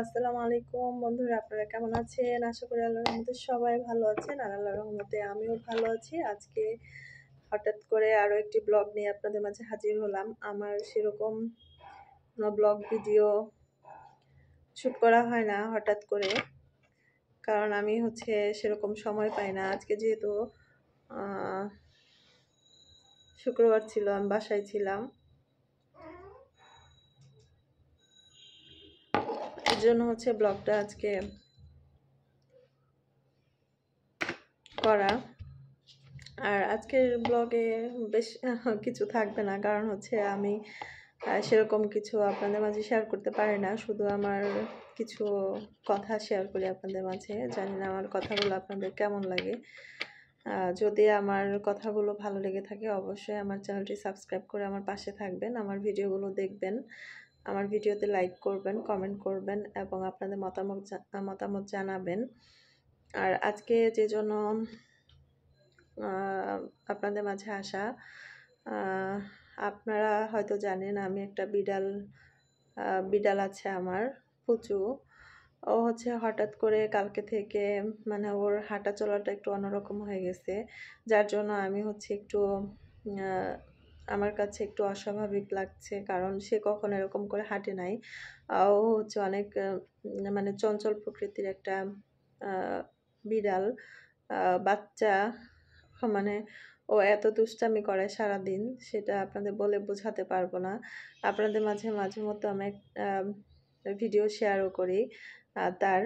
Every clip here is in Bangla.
আসসালামু আলাইকুম বন্ধুরা, আপনারা কেমন আছেন? আশা করি আল্লাহর রহমতে সবাই ভালো আছেন, আর আল্লাহর রহমতে আমিও ভালো আছি। আজকে হঠাৎ করে আরও একটি ব্লগ নিয়ে আপনাদের মাঝে হাজির হলাম। আমার সেরকম কোনো ব্লগ ভিডিও শ্যুট করা হয় না হঠাৎ করে, কারণ আমি সেরকম সময় পাই না। আজকে যেহেতু শুক্রবার ছিল, আমি বাসায় ছিলাম, এর জন্য ব্লগটা আজকে করা। আর আজকের ব্লগে বেশ কিছু থাকবে না, কারণ আমি সেরকম কিছু আপনাদের মাঝে শেয়ার করতে পারি না। শুধু আমার কিছু কথা শেয়ার করি আপনাদের মাঝে। জানি না আমার কথাগুলো আপনাদের কেমন লাগে। যদি আমার কথাগুলো ভালো লেগে থাকে, অবশ্যই আমার চ্যানেলটি সাবস্ক্রাইব করে আমার পাশে থাকবেন, আমার ভিডিওগুলো দেখবেন, আমার ভিডিওতে লাইক করবেন, কমেন্ট করবেন এবং আপনাদের মতামত জানাবেন। আর আজকে যে জন্য আপনাদের মাঝে আসা, আপনারা হয়তো জানেন আমি একটা বিড়াল আছে আমার, পুচু। ও হঠাৎ করে কালকে থেকে ওর হাঁটা চলাটা একটু অন্যরকম হয়ে গেছে, যার জন্য আমি একটু আমার কাছে একটু অস্বাভাবিক লাগছে, কারণ সে কখনো এরকম করে হাঁটে নাই। ও অনেক চঞ্চল প্রকৃতির একটা বিড়াল বাচ্চা। ও এত দুষ্টামি করে সারাদিন, সেটা আপনাদের বলে বোঝাতে পারবো না। আপনাদের মাঝে মধ্যে আমি ভিডিও শেয়ারও করি। তার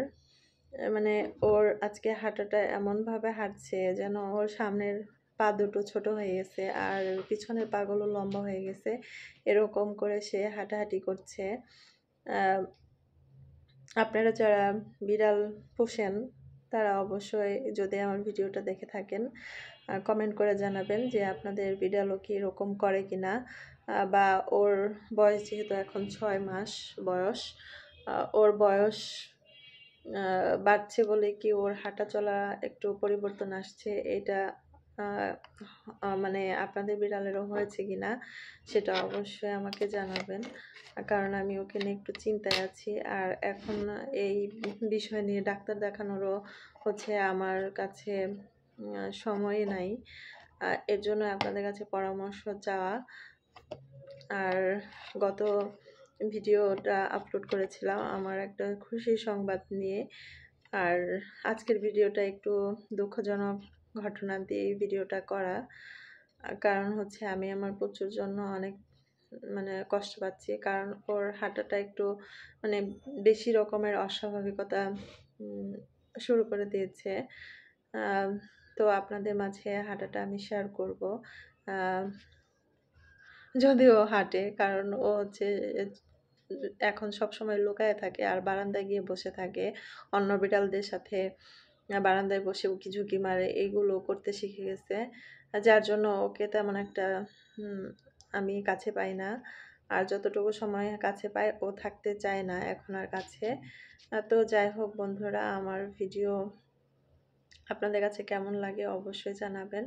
ওর আজকে হাঁটাটা এমনভাবে হাঁটছে যেন ওর সামনের পা দুটো ছোট হয়ে গেছে আর পিছনের পাগুলো লম্বা হয়ে গেছে, এরকম করে সে হাঁটাহাঁটি করছে। আপনারা যারা বিড়াল পোষেন তারা অবশ্যই, যদি আমার ভিডিওটা দেখে থাকেন, কমেন্ট করে জানাবেন যে আপনাদের বিড়ালও কি এরকম করে কিনা, বা ওর বয়স যেহেতু এখন 6 মাস বয়স, ওর বয়স বাড়ছে বলে কি ওর হাঁটা চলা একটু পরিবর্তন আসছে, এটা আপনাদের বিড়ালেরও হয়েছে কিনা সেটা অবশ্যই আমাকে জানাবেন, কারণ আমি ওকে নিয়ে একটু চিন্তায় আছি। আর এখন এই বিষয় নিয়ে ডাক্তার দেখানোরও আমার কাছে সময় নাই, এর জন্য আপনাদের কাছে পরামর্শ চাওয়া। আর গত ভিডিওটা আপলোড করেছিলাম আমার একটা খুশির সংবাদ নিয়ে, আর আজকের ভিডিওটা একটু দুঃখজনক ঘটনা দিয়ে ভিডিওটা করা, কারণ আমি আমার পুচুর জন্য অনেক কষ্ট পাচ্ছি, কারণ ওর হাঁটাটা একটু বেশি রকমের অস্বাভাবিকতা শুরু করে দিয়েছে। তো আপনাদের মাঝে হাঁটাটা আমি শেয়ার করব, যদিও হাঁটে, কারণ ও এখন সবসময় লুকায় থাকে আর বারান্দায় গিয়ে বসে থাকে, অন্য বিড়ালদের সাথে বারান্দায় বসে উকি ঝুঁকি মারে, এইগুলো করতে শিখে গেছে, যার জন্য ওকে তেমন একটা আমি কাছে পাই না। আর যতটুকু সময় কাছে পাই ও থাকতে চায় না এখন আর কাছে। তো যাই হোক বন্ধুরা, আমার ভিডিও আপনাদের কাছে কেমন লাগে অবশ্যই জানাবেন।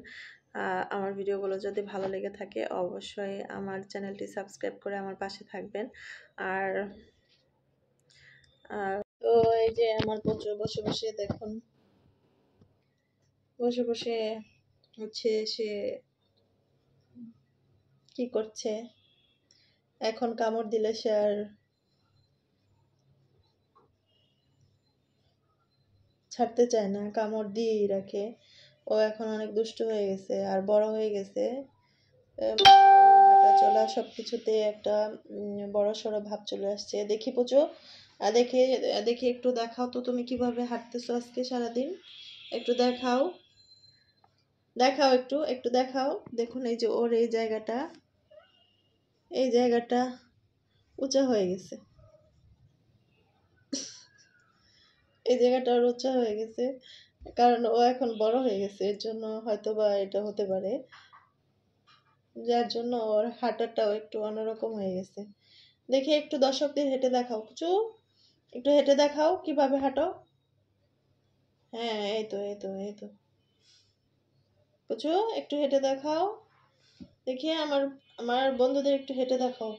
আমার ভিডিওগুলো যদি ভালো লেগে থাকে অবশ্যই আমার চ্যানেলটি সাবস্ক্রাইব করে আমার পাশে থাকবেন। আর তো এই যে আমার পুচু বসে বসে দেখুন, বসে বসে সে কি করছে, এখন কামড় দিলে সে আর ছাড়তে চায় না, কামড় দিয়েই রাখে। ও এখন অনেক দুষ্টু হয়ে গেছে আর বড় হয়ে গেছে, হাঁটা চলা সবকিছুতে একটা বড় সড়ো ভাব চলে আসছে। দেখি পুচু, দেখি একটু দেখাও তো তুমি কিভাবে হাঁটতেছো আজকে সারাদিন, একটু দেখাও একটু দেখাও। দেখুন এই যে ওর এই জায়গাটা উঁচা হয়ে গেছে, এই জায়গাটা ওর উঁচা হয়ে গেছে, কারণ ও এখন বড় হয়ে গেছে, এর জন্য হয়তো বা এটা হতে পারে, যার জন্য ওর হাঁটাটাও একটু অন্যরকম হয়ে গেছে। দেখি একটু দর্শকদের হেঁটে দেখাও পুচু, একটু হেঁটে দেখাও কিভাবে হাঁটো। হ্যাঁ, এই তো পুচু, একটু হেঁটে দেখাও দেখি, আমার আমার বন্ধুদের একটু হেঁটে দেখাও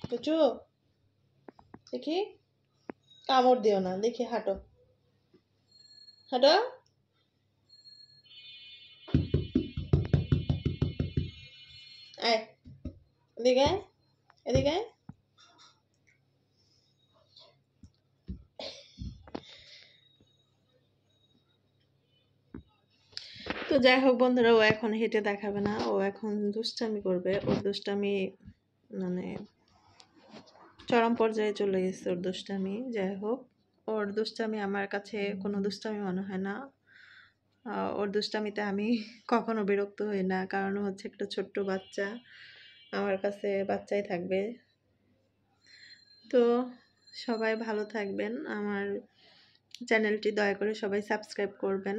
পুচু, দেখি কামড় দিও না, দেখি হাঁটো হাঁটো। আয়, এদিকে আয়, এদিকে আয়। তো যাই হোক বন্ধুরা, ও এখন হেঁটে দেখাবে না, ও এখন দুষ্টামি করবে। ওর দুষ্টামি মানে চরম পর্যায়ে চলে গেছে ওর দুষ্টামি। যাই হোক, ওর দুষ্টামি আমার কাছে কোনো দুষ্টামি মনে হয় না। ওর দুষ্টামিতে আমি কখনো বিরক্ত হই না, কারণ ও হচ্ছে একটা ছোট্ট বাচ্চা, আমার কাছে বাচ্চাই থাকবে। তো সবাই ভালো থাকবেন, আমার চ্যানেলটি দয়া করে সবাই সাবস্ক্রাইব করবেন।